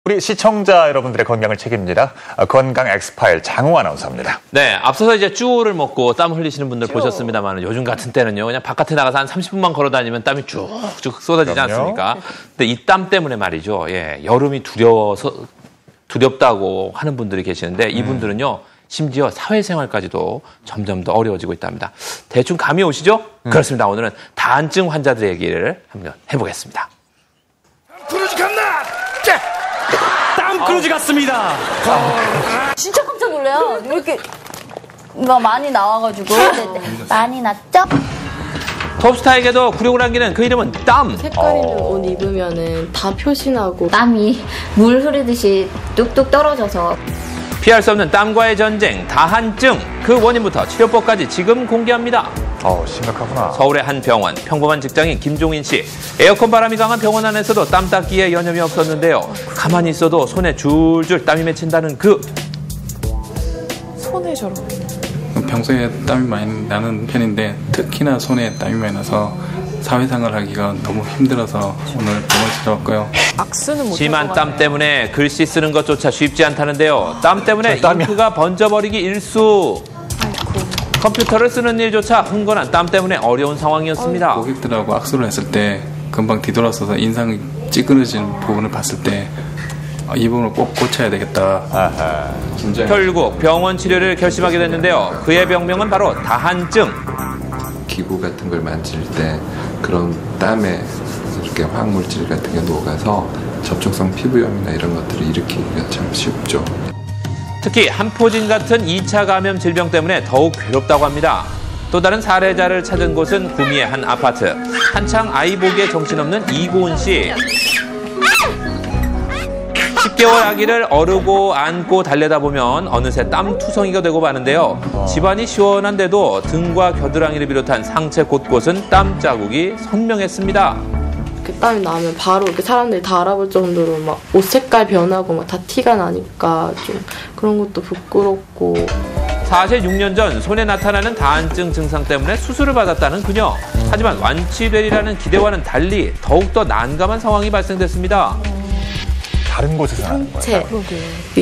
우리 시청자 여러분들의 건강을 책임지라 건강 엑스파일 장우 아나운서입니다. 네, 앞서서 이제 쭈를 먹고 땀 흘리시는 분들 보셨습니다만 요즘 같은 때는요, 그냥 바깥에 나가서 한 30분만 걸어 다니면 땀이 쭉쭉 쏟아지지 그럼요. 않습니까? 근데 이 땀 때문에 말이죠. 예, 여름이 두렵다고 하는 분들이 계시는데 이분들은요, 심지어 사회생활까지도 점점 더 어려워지고 있답니다. 대충 감이 오시죠? 그렇습니다. 오늘은 다한증 환자들의 얘기를 한번 해보겠습니다. 크루즈 간다! 땀 크루즈 갔습니다. 진짜 깜짝 놀래요. 왜 이렇게 막 많이 나와가지고. 많이 났죠? 톱스타에게도 굴욕을 안기는 그 이름은 땀. 색깔 있는 옷 입으면은 다 표신하고 땀이 물 흐르듯이 뚝뚝 떨어져서. 피할 수 없는 땀과의 전쟁, 다한증. 그 원인부터 치료법까지 지금 공개합니다. 심각하구나. 서울의 한 병원, 평범한 직장인 김종인 씨. 에어컨 바람이 강한 병원 안에서도 땀 닦기에 여념이 없었는데요. 가만히 있어도 손에 줄줄 땀이 맺힌다는 그 손에 저렇게. 평소에 땀이 많이 나는 편인데 특히나 손에 땀이 많이 나서 사회생활 하기가 너무 힘들어서 오늘 병원 찾아왔고요. 악수는 못 심한 땀 때문에 글씨 쓰는 것조차 쉽지 않다는데요. 땀 때문에 잉크가 번져버리기 일쑤. 컴퓨터를 쓰는 일조차 흥건한 땀 때문에 어려운 상황이었습니다. 고객들하고 악수를 했을 때 금방 뒤돌아서서 인상이 찌그러진 부분을 봤을 때 이 부분을 꼭 고쳐야 되겠다. 진짜. 결국 병원 치료를 결심하게 됐는데요. 그의 병명은 바로 다한증. 기구 같은 걸 만질 때 그런 땀에 이렇게 화학물질 같은 게 녹아서 접촉성 피부염이나 이런 것들을 일으키기가 참 쉽죠. 특히 한포진 같은 2차 감염 질병 때문에 더욱 괴롭다고 합니다. 또 다른 사례자를 찾은 곳은 구미의 한 아파트. 한창 아이 보기에 정신없는 이고은 씨. 10개월 아기를 어르고 안고 달래다 보면 어느새 땀투성이가 되고 마는데요. 집안이 시원한데도 등과 겨드랑이를 비롯한 상체 곳곳은 땀 자국이 선명했습니다. 이렇게 땀이 나면 바로 이렇게 사람들이 다 알아볼 정도로 막 옷 색깔 변하고 막 다 티가 나니까 좀 그런 것도 부끄럽고. 사실 6년 전 손에 나타나는 다한증 증상 때문에 수술을 받았다는 그녀. 하지만 완치되리라는 기대와는 달리 더욱더 난감한 상황이 발생됐습니다. 다른 곳에서 나는 거예요.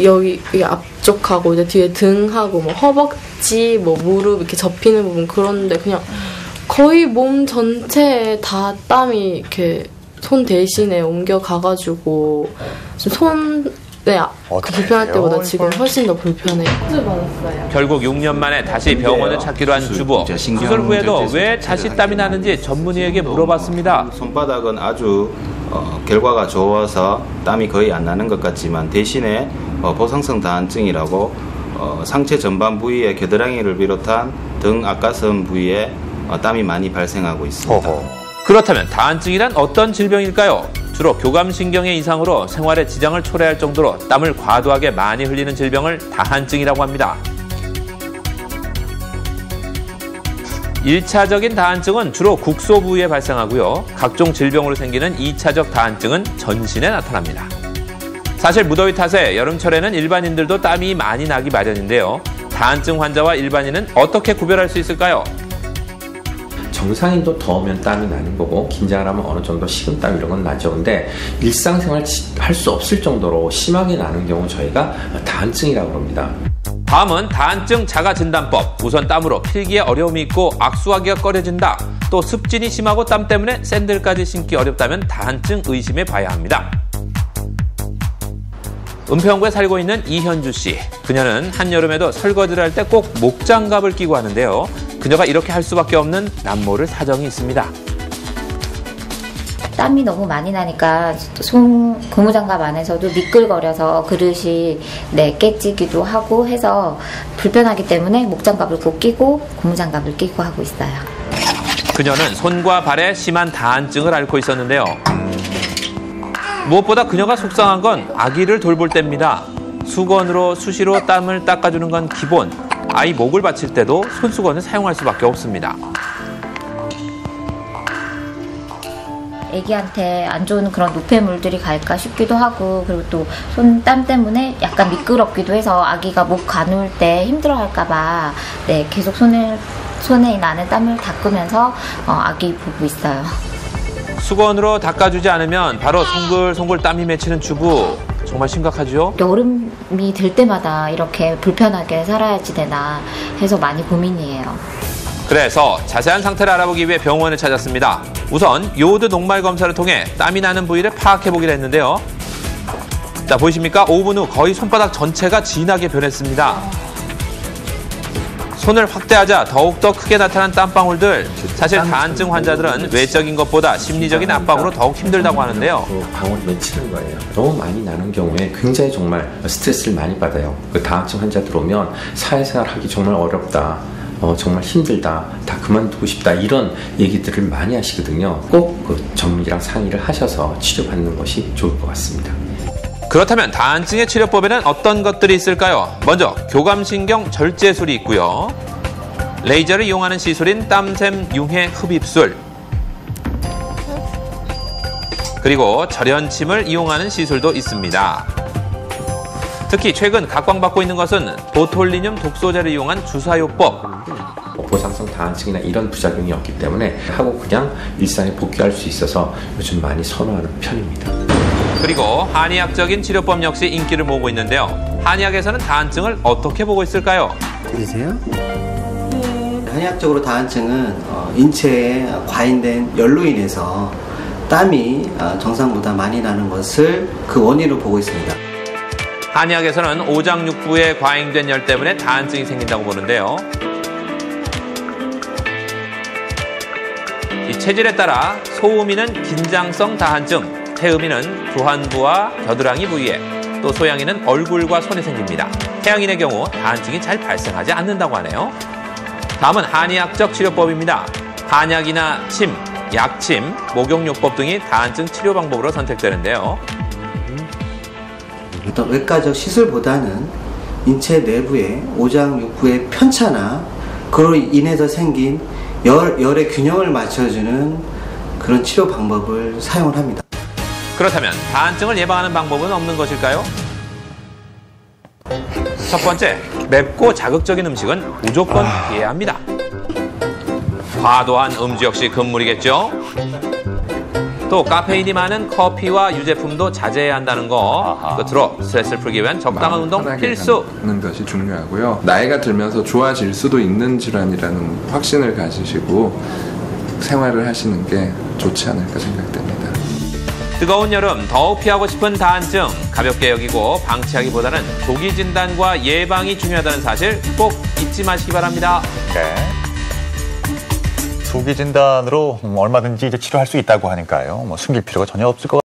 여기 앞쪽하고 이제 뒤에 등하고 뭐 허벅지, 뭐 무릎 이렇게 접히는 부분 그런데 그냥 거의 몸 전체에 다 땀이 이렇게 손 대신에 옮겨가가지고 지금 손에 불편할 때보다 지금 훨씬 더 불편해요. 수술받았어요. 결국 6년 만에 다시 병원을 찾기로 한 주부. 수술 후에도 왜 다시 땀이 나는지 전문의에게 물어봤습니다. 손바닥은 아주 결과가 좋아서 땀이 거의 안 나는 것 같지만 대신에 보상성 다한증이라고 상체 전반 부위에 겨드랑이를 비롯한 등 앞가슴 부위에 땀이 많이 발생하고 있습니다. 그렇다면 다한증이란 어떤 질병일까요? 주로 교감신경의 이상으로 생활에 지장을 초래할 정도로 땀을 과도하게 많이 흘리는 질병을 다한증이라고 합니다. 1차적인 다한증은 주로 국소 부위에 발생하고요. 각종 질병으로 생기는 2차적 다한증은 전신에 나타납니다. 사실 무더위 탓에 여름철에는 일반인들도 땀이 많이 나기 마련인데요. 다한증 환자와 일반인은 어떻게 구별할 수 있을까요? 정상인도 더우면 땀이 나는 거고 긴장을 하면 어느 정도 식은땀 이런 건 나죠. 근데 일상생활 할 수 없을 정도로 심하게 나는 경우 저희가 다한증이라고 합니다. 다음은 다한증 자가진단법. 우선 땀으로 필기에 어려움이 있고 악수하기가 꺼려진다. 또 습진이 심하고 땀 때문에 샌들까지 신기 어렵다면 다한증 의심해 봐야 합니다. 은평구에 살고 있는 이현주 씨. 그녀는 한여름에도 설거지를 할 때 꼭 목장갑을 끼고 하는데요. 그녀가 이렇게 할 수밖에 없는 남모를 사정이 있습니다. 땀이 너무 많이 나니까 고무장갑 안에서도 미끌거려서 그릇이 깨지기도 하고 해서 불편하기 때문에 목장갑을 꼭 끼고 고무장갑을 끼고 하고 있어요. 그녀는 손과 발에 심한 다한증을 앓고 있었는데요. 무엇보다 그녀가 속상한 건 아기를 돌볼 때입니다. 수건으로 수시로 땀을 닦아주는 건 기본. 아이 목을 받칠 때도 손수건을 사용할 수밖에 없습니다. 애기한테 안 좋은 그런 노폐물들이 갈까 싶기도 하고, 그리고 또 손땀 때문에 약간 미끄럽기도 해서 아기가 목 가눌 때 힘들어할까봐 계속 손에 나는 땀을 닦으면서 아기 보고 있어요. 수건으로 닦아주지 않으면 바로 송글송글 땀이 맺히는 주부. 정말 심각하죠? 여름이 될 때마다 이렇게 불편하게 살아야지 되나 해서 많이 고민이에요. 그래서 자세한 상태를 알아보기 위해 병원을 찾았습니다. 우선 요오드 녹말 검사를 통해 땀이 나는 부위를 파악해보기로 했는데요. 자, 보이십니까? 5분 후 거의 손바닥 전체가 진하게 변했습니다. 손을 확대하자 더욱더 크게 나타난 땀방울들. 사실 다한증 환자들은 외적인 것보다 심리적인 압박으로 더욱 힘들다고 하는데요. 그 방울이 맺히는 거예요. 너무 많이 나는 경우에 굉장히 정말 스트레스를 많이 받아요. 그 다한증 환자들 오면 사회생활 하기 정말 어렵다. 정말 힘들다. 다 그만두고 싶다. 이런 얘기들을 많이 하시거든요. 꼭 그 전문의랑 상의를 하셔서 치료받는 것이 좋을 것 같습니다. 그렇다면 다한증의 치료법에는 어떤 것들이 있을까요? 먼저 교감신경 절제술이 있고요. 레이저를 이용하는 시술인 땀샘 융해 흡입술, 그리고 절연침을 이용하는 시술도 있습니다. 특히 최근 각광받고 있는 것은 보톨리늄 독소제를 이용한 주사요법. 보상성 다한증이나 이런 부작용이 없기 때문에 하고 그냥 일상에 복귀할 수 있어서 요즘 많이 선호하는 편입니다. 그리고 한의학적인 치료법 역시 인기를 모으고 있는데요. 한의학에서는 다한증을 어떻게 보고 있을까요? 들리세요? 한의학적으로 다한증은 인체에 과잉된 열로 인해서 땀이 정상보다 많이 나는 것을 그 원인으로 보고 있습니다. 한의학에서는 오장육부에 과잉된 열 때문에 다한증이 생긴다고 보는데요. 이 체질에 따라 소음이는 긴장성 다한증, 태음인은 두한부와 겨드랑이 부위에, 또 소양인은 얼굴과 손에 생깁니다. 태양인의 경우 다한증이 잘 발생하지 않는다고 하네요. 다음은 한의학적 치료법입니다. 한약이나 침, 약침, 목욕요법 등이 다한증 치료 방법으로 선택되는데요. 어떤 외과적 시술보다는 인체 내부의 오장육부의 편차나 그로 인해서 생긴 열의 균형을 맞춰주는 그런 치료 방법을 사용을 합니다. 그렇다면 다한증을 예방하는 방법은 없는 것일까요? 첫 번째, 맵고 자극적인 음식은 무조건 피해야 합니다. 과도한 음주 역시 금물이겠죠? 또 카페인이 많은 커피와 유제품도 자제해야 한다는 거. 끝으로 스트레스를 풀기 위한 적당한 운동 필수. 하는 것이 중요하고요. 나이가 들면서 좋아질 수도 있는 질환이라는 확신을 가지시고 생활을 하시는 게 좋지 않을까 생각됩니다. 뜨거운 여름 더욱 피하고 싶은 다한증, 가볍게 여기고 방치하기보다는 조기 진단과 예방이 중요하다는 사실 꼭 잊지 마시기 바랍니다. 네. 조기 진단으로 얼마든지 이제 치료할 수 있다고 하니까요. 숨길 필요가 전혀 없을 것 같아요.